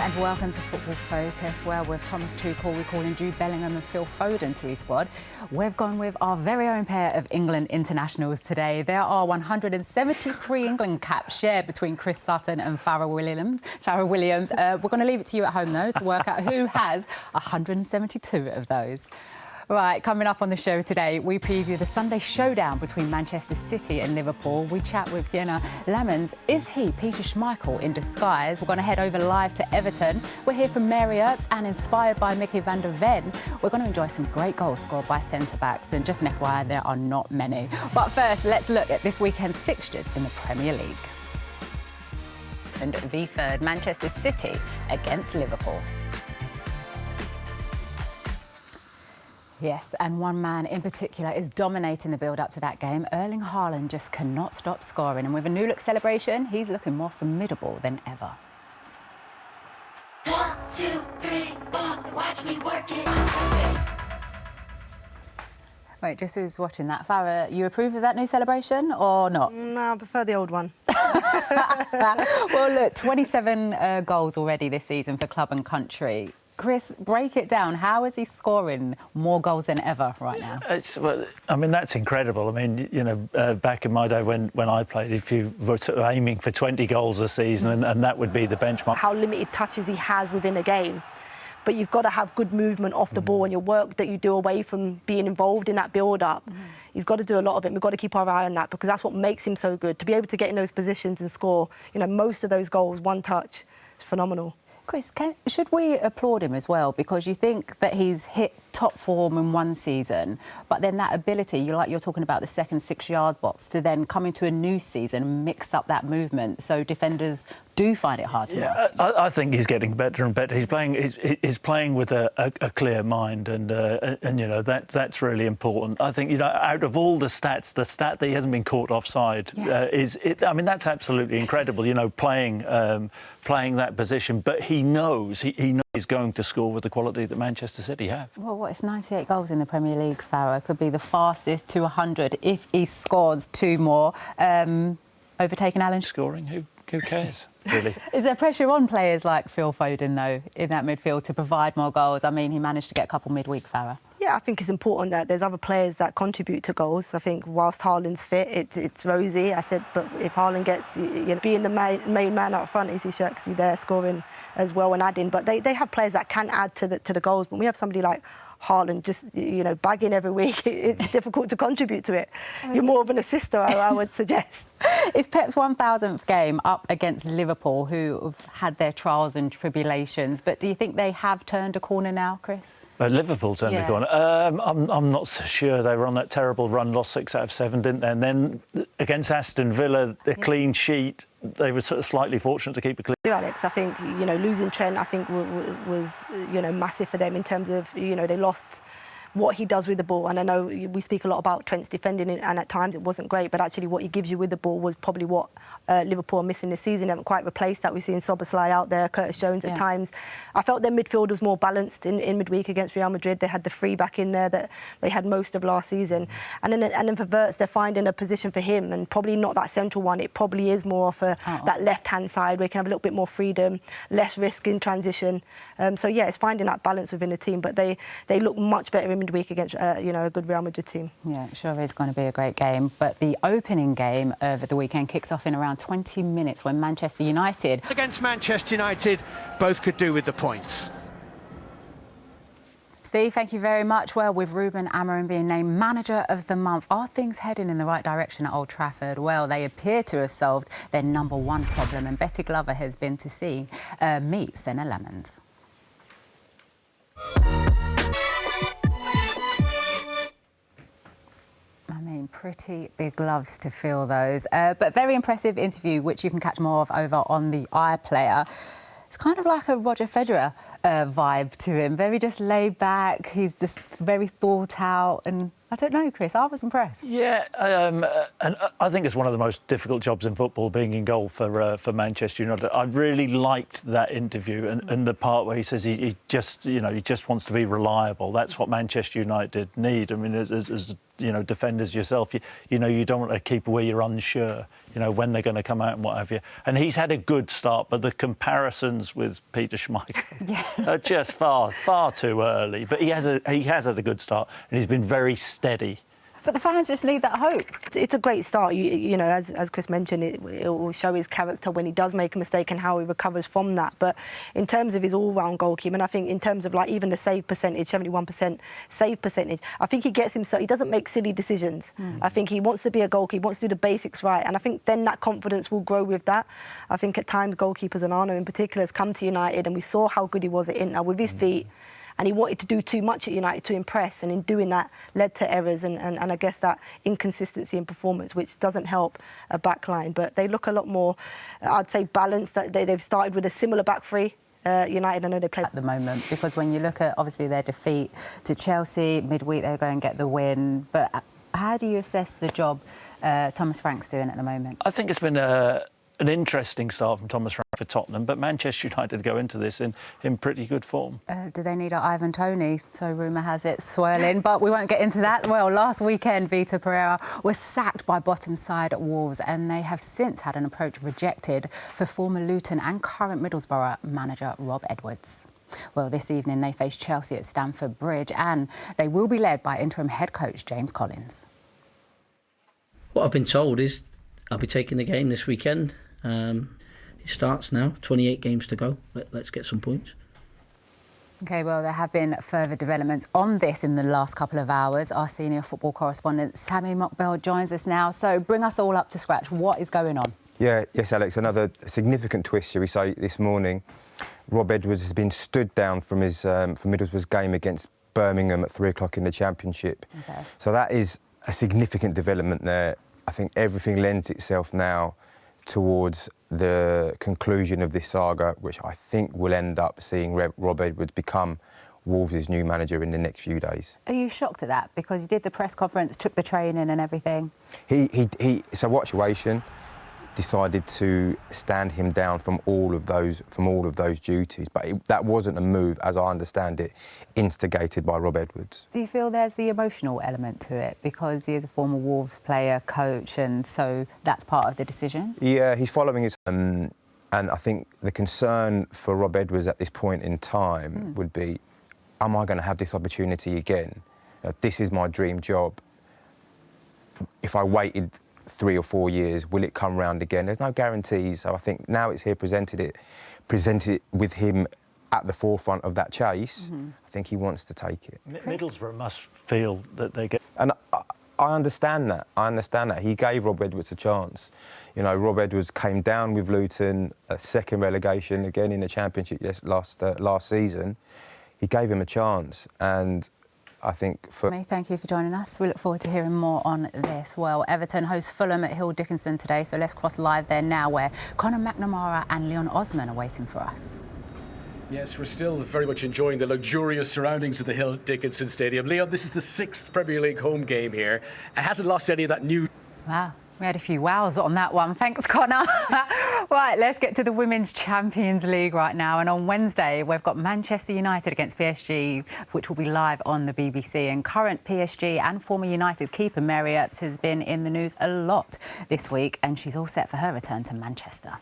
And welcome to Football Focus, where with Thomas Tuchel recalling Jude Bellingham and Phil Foden to his squad. We've gone with our very own pair of England internationals today. There are 173 England caps shared between Chris Sutton and Farrell Williams. We're going to leave it to you at home, though, to work out who has 172 of those. Right, coming up on the show today, we preview the Sunday showdown between Manchester City and Liverpool. We chat with Sienna Lamens. Is he Peter Schmeichel in disguise? We're going to head over live to Everton. We'll hear from Mary Earps, and inspired by Mickey van der Ven, we're going to enjoy some great goals scored by centre-backs. And just an FYI, there are not many. But first, let's look at this weekend's fixtures in the Premier League. And the third, Manchester City against Liverpool. Yes, and one man in particular is dominating the build-up to that game. Erling Haaland just cannot stop scoring, and with a new-look celebration, he's looking more formidable than ever. 1, 2, 3, 4, watch me work it. Wait, just who's watching that? Farah, you approve of that new celebration or not? No, I prefer the old one. Well, look, 27 goals already this season for club and country. Chris, break it down. How is he scoring more goals than ever right now? Well, I mean, that's incredible. I mean, you know, back in my day when I played, if you were sort of aiming for 20 goals a season, and that would be the benchmark. How limited touches he has within a game. But you've got to have good movement off the ball, and your work that you do away from being involved in that build-up. He's got to do a lot of it. We've got to keep our eye on that, because that's what makes him so good. To be able to get in those positions and score, you know, most of those goals, one touch, it's phenomenal. Chris, should we applaud him as well? Because you think that he's hit top form in one season, but then that ability, you're talking about the second 6-yard box, to then come into a new season and mix up that movement, so defenders do find it hard to mark. I think he's getting better and better. He's playing with a clear mind, and you know, that's really important. I think, you know, out of all the stats, the stat that he hasn't been caught offside I mean, that's absolutely incredible. You know, playing that position, but he knows he's going to score with the quality that Manchester City have. Well, it's 98 goals in the Premier League, Farah. Could be the fastest to 100 if he scores 2 more. Overtaking Alan. Scoring, who cares, really? Is there pressure on players like Phil Foden, though, in that midfield to provide more goals? I mean, he managed to get a couple midweek, Farah. Yeah, I think it's important that there's other players that contribute to goals. I think whilst Haaland's fit, it's rosy. I said, but if Haaland gets, you know, being the main man up front, is he Shirksy there scoring as well and adding. But they have players that can add to the goals. But we have somebody like Haaland just, you know, bagging every week. It's difficult to contribute to it. You're more of an assister, I would suggest. It's Pep's 1,000th game up against Liverpool, who have had their trials and tribulations. But do you think they have turned a corner now, Chris? Liverpool turned the corner. I'm not so sure. They were on that terrible run, lost 6 out of 7, didn't they? And then against Aston Villa, the clean sheet, they were sort of slightly fortunate to keep it clean. Alex, I think, you know, losing Trent, I think was you know, massive for them in terms of, you know, they lost what he does with the ball. And I know we speak a lot about Trent's defending, and at times it wasn't great, but actually what he gives you with the ball was probably what Liverpool are missing this season. They haven't quite replaced that. We've seen Szoboszlai out there, Curtis Jones at times. I felt their midfield was more balanced in midweek against Real Madrid. They had the 3 back in there that they had most of last season. And then for Wirtz, they're finding a position for him, and probably not that central one. It probably is more for that left-hand side where he can have a little bit more freedom, less risk in transition. So, yeah, it's finding that balance within the team. But they look much better in midweek against, you know, a good Real Madrid team. Yeah, it sure is going to be a great game. But the opening game of the weekend kicks off in around 20 minutes when Manchester United... Against Manchester United, both could do with the points. Steve, thank you very much. Well, with Ruben Amorim being named Manager of the Month, are things heading in the right direction at Old Trafford? Well, they appear to have solved their #1 problem, and Betty Glover has been to see meet Senna Lemons. I mean, pretty big gloves to fill those. But very impressive interview, which you can catch more of over on the iPlayer. It's kind of like a Roger Federer vibe to him. Very just laid back. He's just very thought out. And I don't know, Chris, I was impressed. Yeah, and I think it's one of the most difficult jobs in football, being in goal for Manchester United. I really liked that interview and the part where he says he just wants to be reliable. That's what Manchester United need. I mean, as defenders yourself, you don't want to keep where you're unsure, when they're going to come out and what have you. And he's had a good start, but the comparisons with Peter Schmeichel are just far too early. But he has had a good start, and he's been very steady. But the fans just need that hope. It's a great start. As Chris mentioned, it will show his character when he does make a mistake and how he recovers from that. But in terms of his all-round goalkeeping, and I think in terms of even the save percentage, 71% save percentage, I think he gets himself. He doesn't make silly decisions. I think he wants to be a goalkeeper, he wants to do the basics right, and I think then that confidence will grow with that. I think at times goalkeepers, and Arno in particular, has come to United, and we saw how good he was at Inter with his feet. And he wanted to do too much at United to impress, and in doing that led to errors and I guess that inconsistency in performance, which doesn't help a back line. But they look a lot more, I'd say, balanced. They've started with a similar back three. United, I know they play at the moment, because when you look at obviously their defeat to Chelsea midweek, they'll go and get the win. But how do you assess the job Thomas Frank's doing at the moment? I think it's been an interesting start from Thomas Frank for Tottenham, but Manchester United go into this in pretty good form. Do they need an Ivan Toney? So rumour has it swirling, but we won't get into that. Well, last weekend, Vitor Pereira was sacked by bottom side Wolves, and they have since had an approach rejected for former Luton and current Middlesbrough manager Rob Edwards. Well, this evening they face Chelsea at Stamford Bridge, and they will be led by interim head coach James Collins. What I've been told is I'll be taking the game this weekend. It starts now, 28 games to go. Let's get some points. OK, well, there have been further developments on this in the last couple of hours. Our senior football correspondent, Sammy Mockbell, joins us now. So bring us all up to scratch. What is going on? Yes, Alex, another significant twist, shall we say, this morning. Rob Edwards has been stood down from Middlesbrough's game against Birmingham at 3 o'clock in the Championship. Okay. So that is a significant development there. I think everything lends itself now towards the conclusion of this saga, which I think will end up seeing Rob Edwards become Wolves' new manager in the next few days. Are you shocked at that? Because he did the press conference, took the training and everything. So Watchwation decided to stand him down from all of those duties, but that wasn't a move, as I understand it, instigated by Rob Edwards. Do you feel there's the emotional element to it because he is a former Wolves player, coach, and so that's part of the decision? Yeah, he's following his and I think the concern for Rob Edwards at this point in time would be, am I going to have this opportunity again? This is my dream job. If I waited 3 or 4 years, will it come round again? There's no guarantees. So I think now it's here, presented it with him at the forefront of that chase. I think he wants to take it. Middlesbrough must feel that they get... And I understand that. He gave Rob Edwards a chance. Rob Edwards came down with Luton, a second relegation again in the Championship last season. He gave him a chance, and I think for... Thank you for joining us. We look forward to hearing more on this. Well, Everton host Fulham at Hill Dickinson today, so let's cross live there now, where Conor McNamara and Leon Osman are waiting for us. Yes, we're still very much enjoying the luxurious surroundings of the Hill Dickinson Stadium. Leon, this is the 6th Premier League home game here. It hasn't lost any of that new... Wow. We had a few wows on that one. Thanks, Connor. Right, let's get to the Women's Champions League right now. And on Wednesday, we've got Manchester United against PSG, which will be live on the BBC. And current PSG and former United keeper Mary Earps has been in the news a lot this week, and she's all set for her return to Manchester.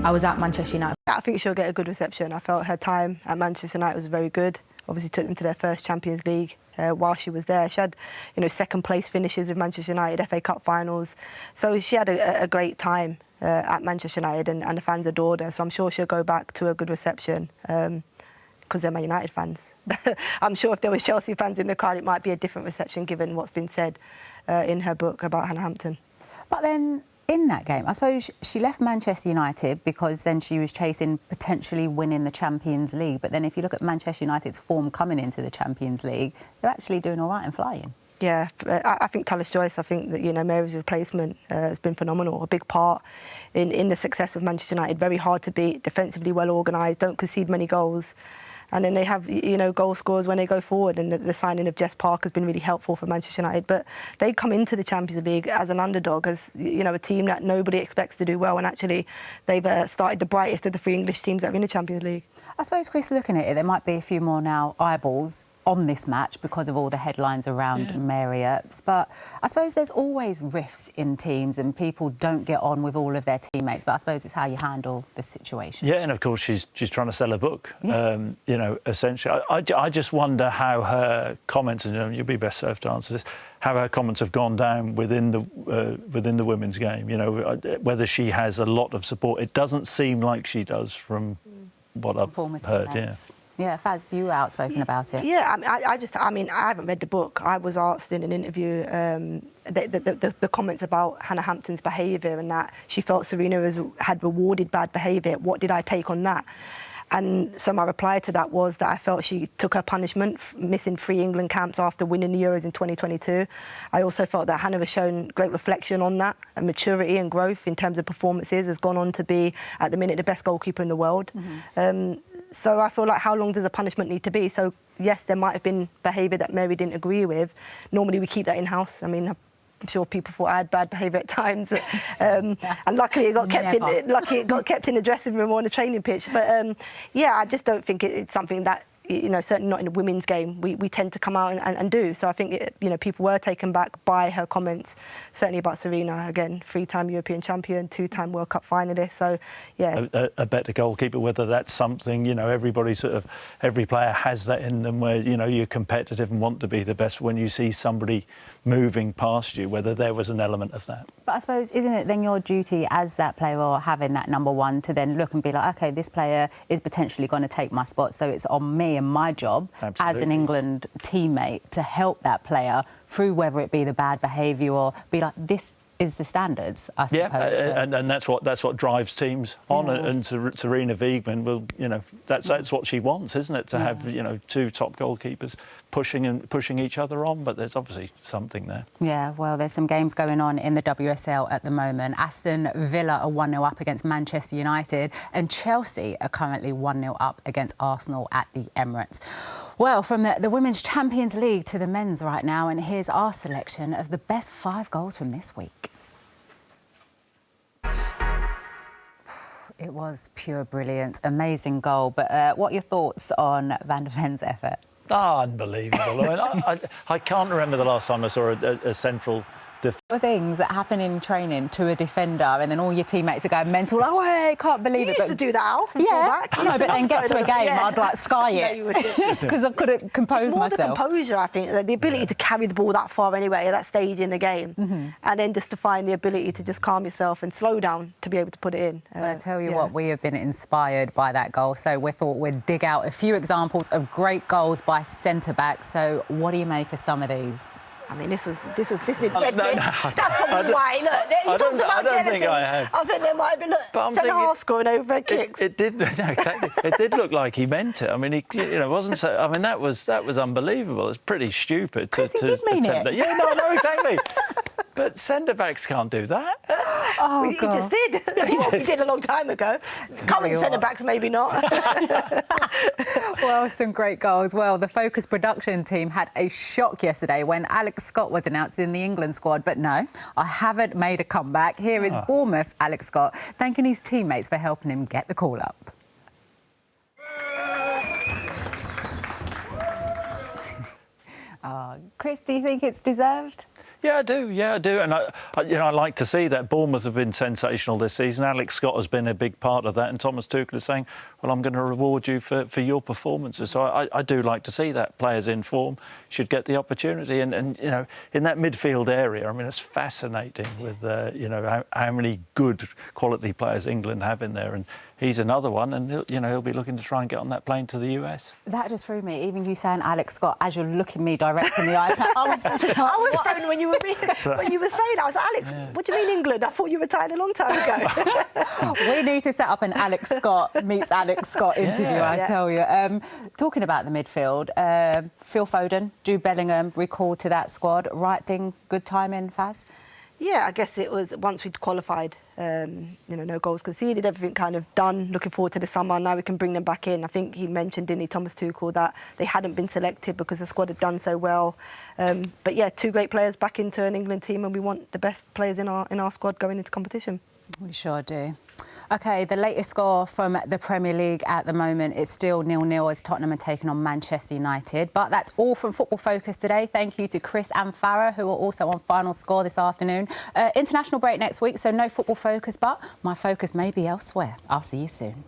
I was at Manchester United. I think she'll get a good reception. I felt her time at Manchester United was very good. Obviously took them to their first Champions League while she was there. She had, second place finishes with Manchester United, FA Cup finals. So she had a great time at Manchester United, and the fans adored her. So I'm sure she'll go back to a good reception because they're Man United fans. I'm sure if there was Chelsea fans in the crowd, it might be a different reception given what's been said in her book about Hannah Hampton. But then, in that game, I suppose she left Manchester United because then she was chasing potentially winning the Champions League. But then if you look at Manchester United's form coming into the Champions League, they're actually doing all right and flying. Yeah, I think Talis Joyce, I think that, Mary's replacement has been phenomenal, a big part in the success of Manchester United. Very hard to beat, defensively well organised, don't concede many goals. And then they have, goal scorers when they go forward, and the signing of Jess Park has been really helpful for Manchester United. But they come into the Champions League as an underdog, as, a team that nobody expects to do well, and actually they've started the brightest of the 3 English teams that are in the Champions League. I suppose, Chris, looking at it, there might be a few more now eyeballs. on this match because of all the headlines around Mary Earps. But I suppose there's always rifts in teams and people don't get on with all of their teammates. But I suppose it's how you handle the situation. Yeah, and of course she's trying to sell a book. Yeah. You know, essentially, I just wonder how her comments, and you'll be best served to answer this, how her comments have gone down within the women's game. You know, whether she has a lot of support. It doesn't seem like she does from what I've heard. Teammates. Yeah, Faz, you were outspoken about it. Yeah, I mean, I haven't read the book. I was asked in an interview the comments about Hannah Hampton's behaviour and that she felt Serena had rewarded bad behaviour. What did I take on that? And so my reply to that was that I felt she took her punishment, missing 3 England camps after winning the Euros in 2022. I also felt that Hannah has shown great reflection on that, and maturity and growth in terms of performances, has gone on to be, at the minute, the best goalkeeper in the world. So I feel like, how long does a punishment need to be? So yes, there might have been behaviour that Mary didn't agree with. Normally we keep that in-house. I mean, I'm sure people thought I had bad behaviour at times, and luckily it got kept in the dressing room or on the training pitch. But yeah, I just don't think it's something that, you know, certainly not in the women's game, we tend to come out and do. So I think, you know, people were taken back by her comments, certainly about Serena, again, 3-time European champion, 2-time World Cup finalist. So, yeah. A better goalkeeper, whether that's something, you know, every player has that in them where, you know, you're competitive and want to be the best. When you see somebody moving past you, whether there was an element of that. But I suppose, isn't it then your duty as that player or having that number one to then look and be like, OK, this player is potentially going to take my spot, so it's on me and my job as an England teammate to help that player through whether it be the bad behaviour or be like, this is the standards, I suppose. Yeah, and that's what drives teams on. And Serena Wiegmann will, you know, that's what she wants, isn't it? To have, you know, 2 top goalkeepers pushing each other on. But there's obviously something there. Yeah, well, there's some games going on in the WSL at the moment. Aston Villa are 1-0 up against Manchester United, and Chelsea are currently 1-0 up against Arsenal at the Emirates. Well, from the Women's Champions League to the men's right now, and here's our selection of the best 5 goals from this week. It was pure brilliance, amazing goal. But what are your thoughts on Van der Ven's effort? Oh, unbelievable. I mean, I can't remember the last time I saw a central Things that happen in training to a defender, and then all your teammates are going mental. Oh, I can't believe it. You used to do that, Alf. Yeah, no, but then get to a game, I'd like sky it because I couldn't compose myself. It's more the composure, I think, the ability to carry the ball that far anyway at that stage in the game, and then just to find the ability to just calm yourself and slow down to be able to put it in. Well, I tell you what, we have been inspired by that goal, so we thought we'd dig out a few examples of great goals by centre-backs. So what do you make of some of these? I mean, this didn't red me. That's probably why. Look, I don't think I have. I think there might have been centre-half scoring over red kicks. It did, exactly. It did look like he meant it. I mean, wasn't so. I mean, that was unbelievable. It's pretty stupid to did mean attempt it. that. Yeah, no, exactly. But centre-backs can't do that. Oh, he just did. He did a long time ago. Current centre-backs, maybe not. Well, some great goals. Well, the Focus production team had a shock yesterday when Alex Scott was announced in the England squad. But no, I haven't made a comeback. Here is Bournemouth's Alex Scott thanking his teammates for helping him get the call up. Chris, do you think it's deserved? Yeah, I do. And I like to see that. Bournemouth have been sensational this season. Alex Scott has been a big part of that. And Thomas Tuchel is saying, well, I'm going to reward you for your performances. So I do like to see that. Players in form should get the opportunity. And you know, in that midfield area, I mean, it's fascinating with, you know, how many good quality players England have in there. And he's another one, and he'll be looking to try and get on that plane to the US. That just threw me. Even you saying Alex Scott, as you're looking me direct in the eyes, I was phone when you were saying, I was like, Alex, what do you mean England? I thought you retired a long time ago. We need to set up an Alex Scott meets Alex Scott interview, I tell you. Talking about the midfield, Phil Foden, Jude Bellingham recalled to that squad. Right thing, good timing, Faz? Yeah, I guess it was once we'd qualified, no goals conceded, everything kind of done, looking forward to the summer. Now we can bring them back in. I think he mentioned, didn't he, Thomas Tuchel, that they hadn't been selected because the squad had done so well. But yeah, 2 great players back into an England team, and we want the best players in our squad going into competition. We sure do. OK, the latest score from the Premier League at the moment is still 0-0 as Tottenham are taking on Manchester United. But that's all from Football Focus today. Thank you to Chris and Farah, who are also on Final Score this afternoon. International break next week, so no Football Focus, but my focus may be elsewhere. I'll see you soon.